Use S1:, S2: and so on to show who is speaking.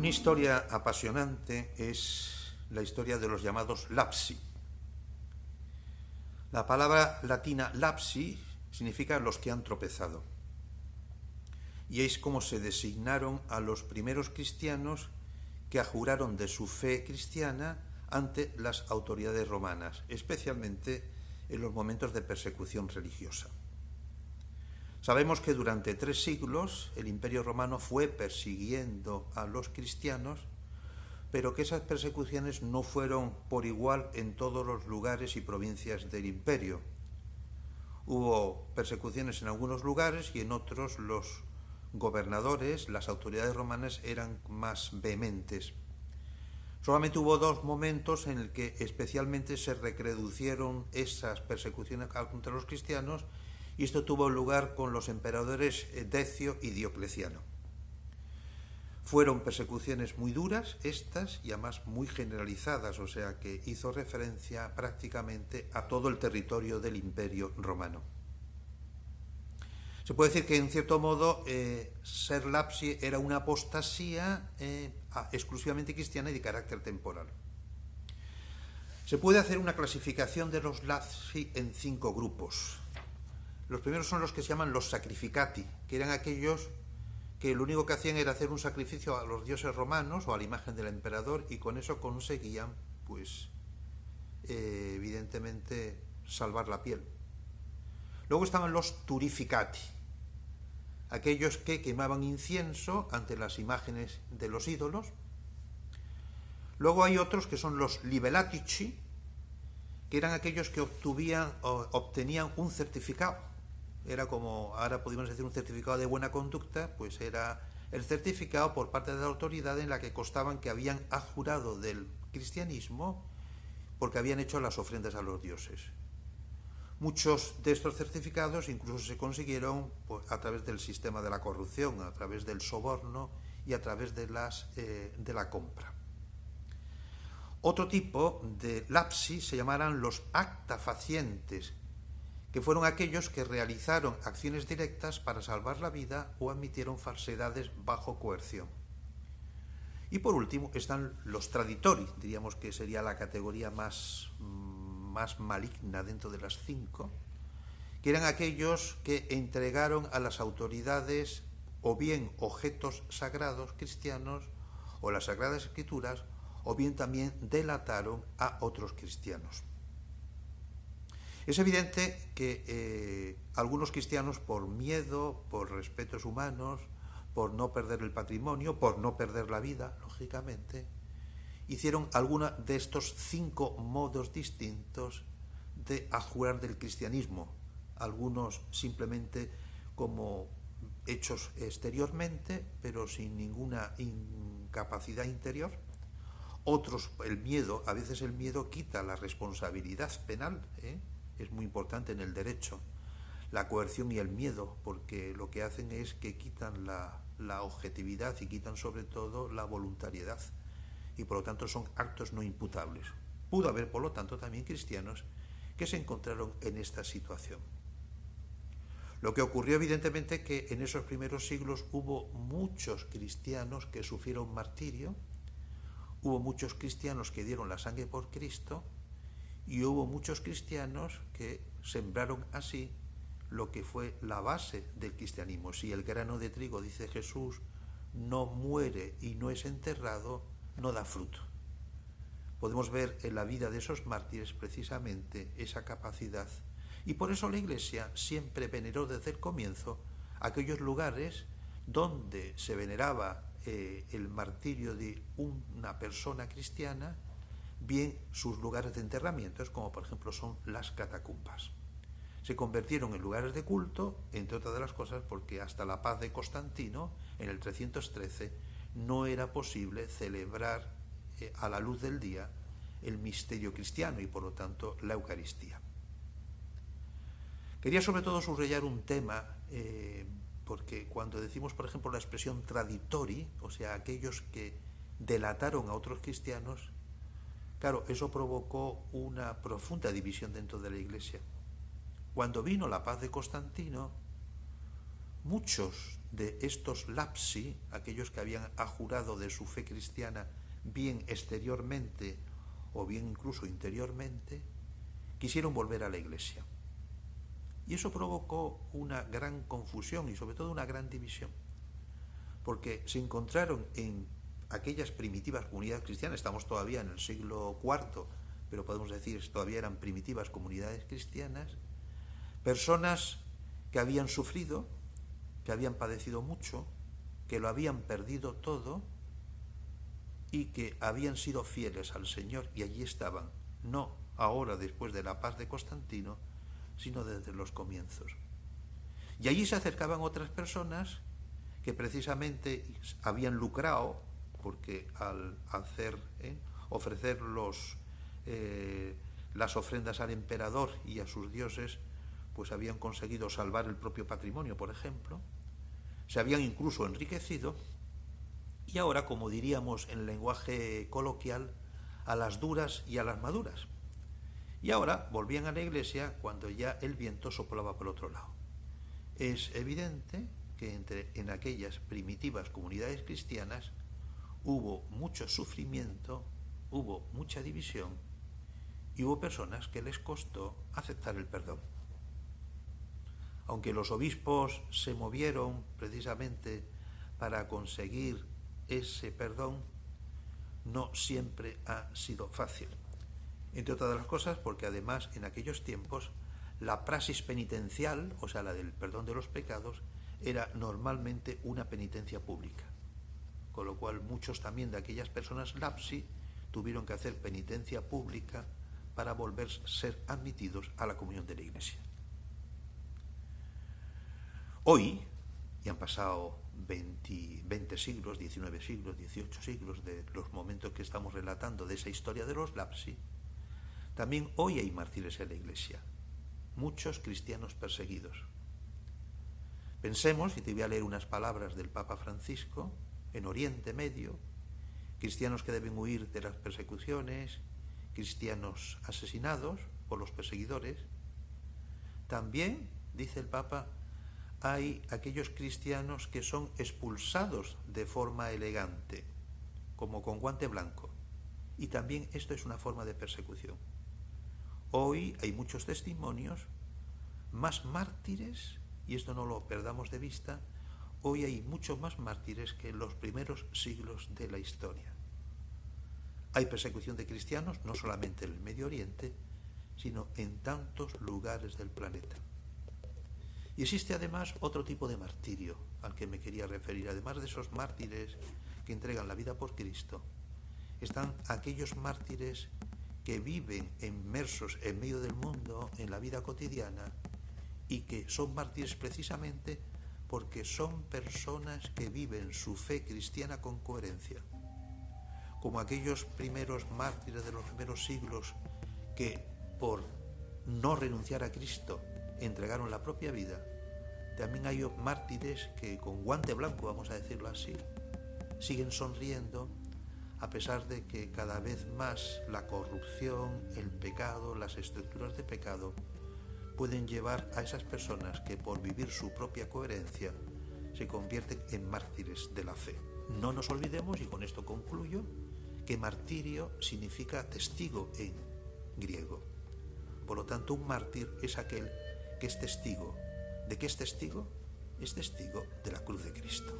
S1: Una historia apasionante es la historia de los llamados lapsi. La palabra latina lapsi significa los que han tropezado. Y es como se designaron a los primeros cristianos que ajuraron de su fe cristiana ante las autoridades romanas, especialmente en los momentos de persecución religiosa. Sabemos que durante 3 siglos el Imperio Romano fue persiguiendo a los cristianos, pero que esas persecuciones no fueron por igual en todos los lugares y provincias del imperio. Hubo persecuciones en algunos lugares y en otros los gobernadores, las autoridades romanas eran más vehementes. Solamente hubo 2 momentos en el que especialmente se recrudecieron esas persecuciones contra los cristianos, y esto tuvo lugar con los emperadores Decio y Diocleciano. Fueron persecuciones muy duras estas y además muy generalizadas, o sea que hizo referencia prácticamente a todo el territorio del Imperio Romano. Se puede decir que en cierto modo ser lapsi era una apostasía exclusivamente cristiana y de carácter temporal. Se puede hacer una clasificación de los lapsi en 5 grupos. Los primeros son los que se llaman los sacrificati, que eran aquellos que lo único que hacían era hacer un sacrificio a los dioses romanos o a la imagen del emperador, y con eso conseguían, pues, evidentemente, salvar la piel. Luego estaban los turificati, aquellos que quemaban incienso ante las imágenes de los ídolos. Luego hay otros que son los libellatici, que eran aquellos que obtenían un certificado. Era como, ahora podríamos decir, un certificado de buena conducta, pues era el certificado por parte de la autoridad en la que constaban que habían ajurado del cristianismo porque habían hecho las ofrendas a los dioses. Muchos de estos certificados incluso se consiguieron a través del sistema de la corrupción, a través del soborno y a través de la compra. Otro tipo de lapsi se llamarán los acta facientes, que fueron aquellos que realizaron acciones directas para salvar la vida o admitieron falsedades bajo coerción. Y por último están los traditori, diríamos que sería la categoría más maligna dentro de las 5, que eran aquellos que entregaron a las autoridades o bien objetos sagrados cristianos o las Sagradas Escrituras, o bien también delataron a otros cristianos. Es evidente que algunos cristianos, por miedo, por respetos humanos, por no perder el patrimonio, por no perder la vida, lógicamente, hicieron alguno de estos 5 modos distintos de adjurar del cristianismo. Algunos simplemente como hechos exteriormente, pero sin ninguna incapacidad interior. Otros, el miedo, a veces el miedo quita la responsabilidad penal, es muy importante en el derecho, la coerción y el miedo, porque lo que hacen es que quitan la objetividad y quitan sobre todo la voluntariedad, y por lo tanto son actos no imputables. Pudo haber, por lo tanto, también cristianos que se encontraron en esta situación. Lo que ocurrió, evidentemente, que en esos primeros siglos hubo muchos cristianos que sufrieron martirio, hubo muchos cristianos que dieron la sangre por Cristo, y hubo muchos cristianos que sembraron así lo que fue la base del cristianismo. Si el grano de trigo, dice Jesús, no muere y no es enterrado, no da fruto. Podemos ver en la vida de esos mártires precisamente esa capacidad, y por eso la Iglesia siempre veneró desde el comienzo aquellos lugares donde se veneraba el martirio de una persona cristiana, bien sus lugares de enterramientos, como por ejemplo son las catacumbas. Se convirtieron en lugares de culto, entre otras de las cosas, porque hasta la paz de Constantino, en el 313, no era posible celebrar a la luz del día el misterio cristiano y por lo tanto la Eucaristía. Quería sobre todo subrayar un tema, porque cuando decimos, por ejemplo, la expresión traditori, o sea, aquellos que delataron a otros cristianos, claro, eso provocó una profunda división dentro de la Iglesia. Cuando vino la paz de Constantino, muchos de estos lapsi, aquellos que habían ajurado de su fe cristiana bien exteriormente o bien incluso interiormente, quisieron volver a la Iglesia. Y eso provocó una gran confusión y sobre todo una gran división, porque se encontraron en aquellas primitivas comunidades cristianas, estamos todavía en el siglo IV, pero podemos decir que todavía eran primitivas comunidades cristianas, personas que habían sufrido, que habían padecido mucho, que lo habían perdido todo y que habían sido fieles al Señor, y allí estaban, no ahora después de la paz de Constantino, sino desde los comienzos. Y allí se acercaban otras personas que precisamente habían lucrado, porque al ofrecer las ofrendas al emperador y a sus dioses, pues habían conseguido salvar el propio patrimonio, por ejemplo, se habían incluso enriquecido, y ahora, como diríamos en lenguaje coloquial, a las duras y a las maduras. Y ahora volvían a la Iglesia cuando ya el viento soplaba por otro lado. Es evidente que en aquellas primitivas comunidades cristianas hubo mucho sufrimiento, hubo mucha división y hubo personas que les costó aceptar el perdón. Aunque los obispos se movieron precisamente para conseguir ese perdón, no siempre ha sido fácil. Entre otras las cosas porque además en aquellos tiempos la praxis penitencial, o sea la del perdón de los pecados, era normalmente una penitencia pública, con lo cual muchos también de aquellas personas lapsi tuvieron que hacer penitencia pública para volver a ser admitidos a la comunión de la Iglesia. Hoy, y han pasado 20 siglos, 19 siglos, 18 siglos de los momentos que estamos relatando de esa historia de los lapsi, también hoy hay mártires en la Iglesia, muchos cristianos perseguidos. Pensemos, y te voy a leer unas palabras del Papa Francisco, en Oriente Medio, cristianos que deben huir de las persecuciones, cristianos asesinados por los perseguidores. También, dice el Papa, hay aquellos cristianos que son expulsados de forma elegante, como con guante blanco, y también esto es una forma de persecución. Hoy hay muchos testimonios, más mártires, y esto no lo perdamos de vista, hoy hay muchos más mártires que en los primeros siglos de la historia. Hay persecución de cristianos, no solamente en el Medio Oriente, sino en tantos lugares del planeta. Y existe además otro tipo de martirio al que me quería referir. Además de esos mártires que entregan la vida por Cristo, están aquellos mártires que viven inmersos en medio del mundo, en la vida cotidiana, y que son mártires precisamente porque son personas que viven su fe cristiana con coherencia. Como aquellos primeros mártires de los primeros siglos que, por no renunciar a Cristo, entregaron la propia vida, también hay mártires que con guante blanco, vamos a decirlo así, siguen sonriendo a pesar de que cada vez más la corrupción, el pecado, las estructuras de pecado pueden llevar a esas personas que por vivir su propia coherencia se convierten en mártires de la fe. No nos olvidemos, y con esto concluyo, que martirio significa testigo en griego. Por lo tanto, un mártir es aquel que es testigo. ¿De qué es testigo? Es testigo de la cruz de Cristo.